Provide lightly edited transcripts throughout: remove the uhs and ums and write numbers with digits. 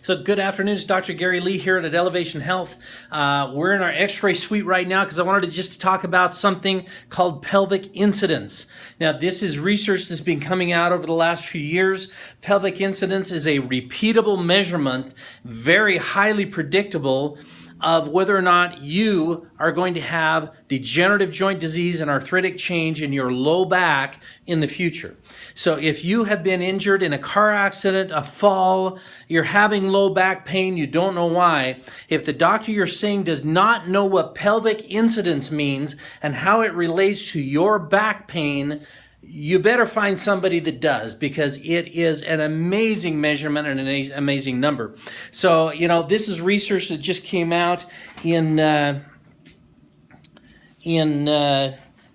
So good afternoon, it's Dr. Gary Lee here at Elevation Health. We're in our x-ray suite right now because I wanted to just talk about something called pelvic incidence. Now this is research that's been coming out over the last few years. Pelvic incidence is a repeatable measurement, very highly predictable, of whether or not you are going to have degenerative joint disease and arthritic change in your low back in the future. So if you have been injured in a car accident, a fall, you're having low back pain, you don't know why, if the doctor you're seeing does not know what pelvic incidence means and how it relates to your back pain, you better find somebody that does, because it is an amazing measurement and an amazing number. So, this is research that just came out in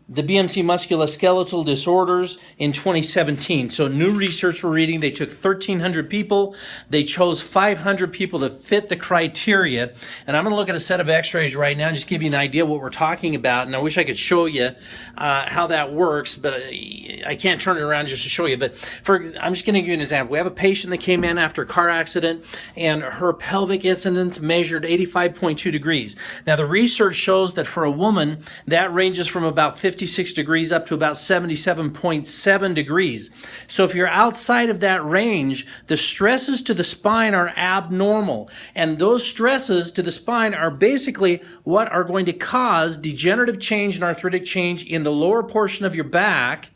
the BMC musculoskeletal disorders in 2017. So new research we're reading, they took 1,300 people. They chose 500 people that fit the criteria. And I'm going to look at a set of x-rays right now and just give you an idea what we're talking about. And I wish I could show you how that works, but I can't turn it around just to show you. But I'm just going to give you an example. We have a patient that came in after a car accident, and her pelvic incidence measured 85.2 degrees. Now the research shows that for a woman, that ranges from about 56 degrees up to about 77.7 degrees. So if you're outside of that range, the stresses to the spine are abnormal. And those stresses to the spine are basically what are going to cause degenerative change and arthritic change in the lower portion of your back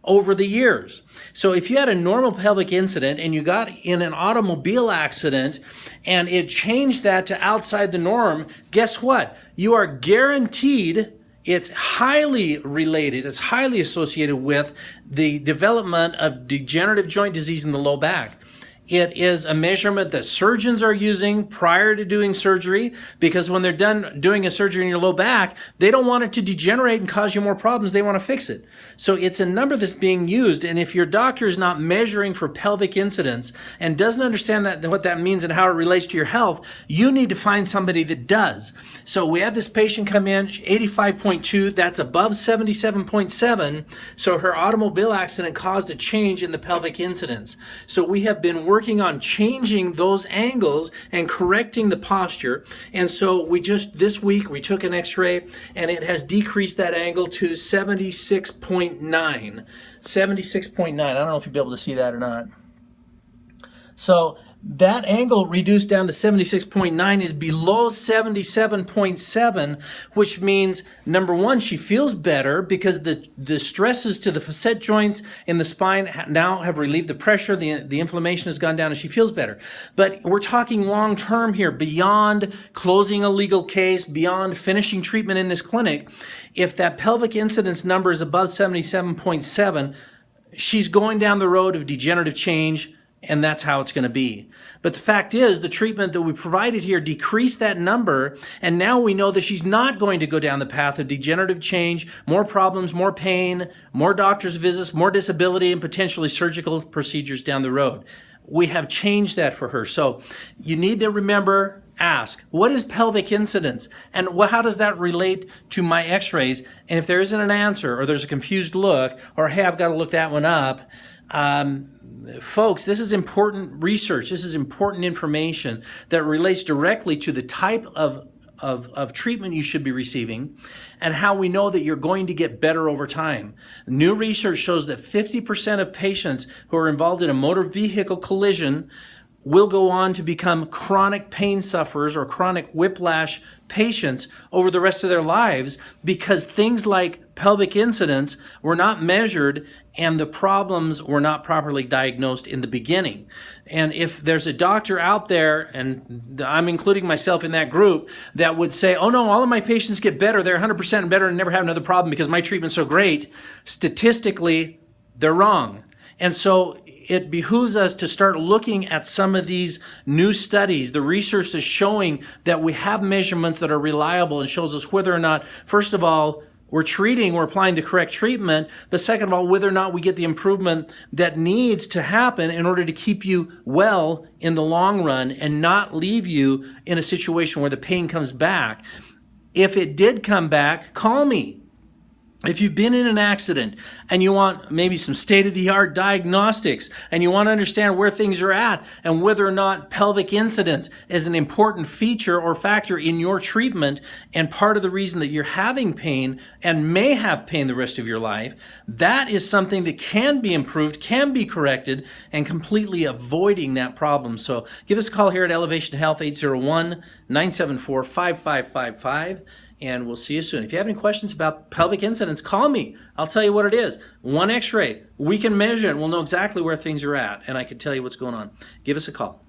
over the years. So if you had a normal pelvic incident and you got in an automobile accident and it changed that to outside the norm, guess what? You are guaranteed it's highly related, it's highly associated with the development of degenerative joint disease in the low back. It is a measurement that surgeons are using prior to doing surgery, because when they're done doing a surgery in your low back, they don't want it to degenerate and cause you more problems. They want to fix it. So it's a number that's being used. And if your doctor is not measuring for pelvic incidence and doesn't understand what that means and how it relates to your health, you need to find somebody that does. So we had this patient come in, 85.2, that's above 77.7. So her automobile accident caused a change in the pelvic incidence. So we have been working on changing those angles and correcting the posture. And so this week we took an x-ray and it has decreased that angle to 76.9. 76.9. I don't know if you'll be able to see that or not. So that angle reduced down to 76.9 is below 77.7, which means, number one, she feels better because the stresses to the facet joints in the spine now have relieved the pressure, the inflammation has gone down, and she feels better. But we're talking long term here, beyond closing a legal case, beyond finishing treatment in this clinic. If that pelvic incidence number is above 77.7, she's going down the road of degenerative change, and that's how it's going to be. But the fact is, the treatment that we provided here decreased that number, and now we know that she's not going to go down the path of degenerative change, more problems, more pain, more doctor's visits, more disability, and potentially surgical procedures down the road. We have changed that for her. So you need to remember, ask, what is pelvic incidence? And how does that relate to my x-rays? And if there isn't an answer, or there's a confused look, or hey, I've got to look that one up, folks, this is important research. This is important information that relates directly to the type of treatment you should be receiving and how we know that you're going to get better over time. New research shows that 50% of patients who are involved in a motor vehicle collision will go on to become chronic pain sufferers or chronic whiplash patients over the rest of their lives, because things like pelvic incidence were not measured and the problems were not properly diagnosed in the beginning. And if there's a doctor out there, and I'm including myself in that group, that would say, oh no, all of my patients get better, they're 100% better and never have another problem because my treatment's so great, statistically, they're wrong. And so it behooves us to start looking at some of these new studies, the research that's showing that we have measurements that are reliable and shows us whether or not, first of all, we're applying the correct treatment, but second of all, whether or not we get the improvement that needs to happen in order to keep you well in the long run and not leave you in a situation where the pain comes back. If it did come back, call me. If you've been in an accident and you want maybe some state-of-the-art diagnostics and you want to understand where things are at and whether or not pelvic incidence is an important feature or factor in your treatment and part of the reason that you're having pain and may have pain the rest of your life, that is something that can be improved, can be corrected, and completely avoiding that problem. So give us a call here at Elevation Health, 801-974-5555. And we'll see you soon. If you have any questions about pelvic incidence, call me. I'll tell you what it is. One x-ray. We can measure it. We'll know exactly where things are at, and I can tell you what's going on. Give us a call.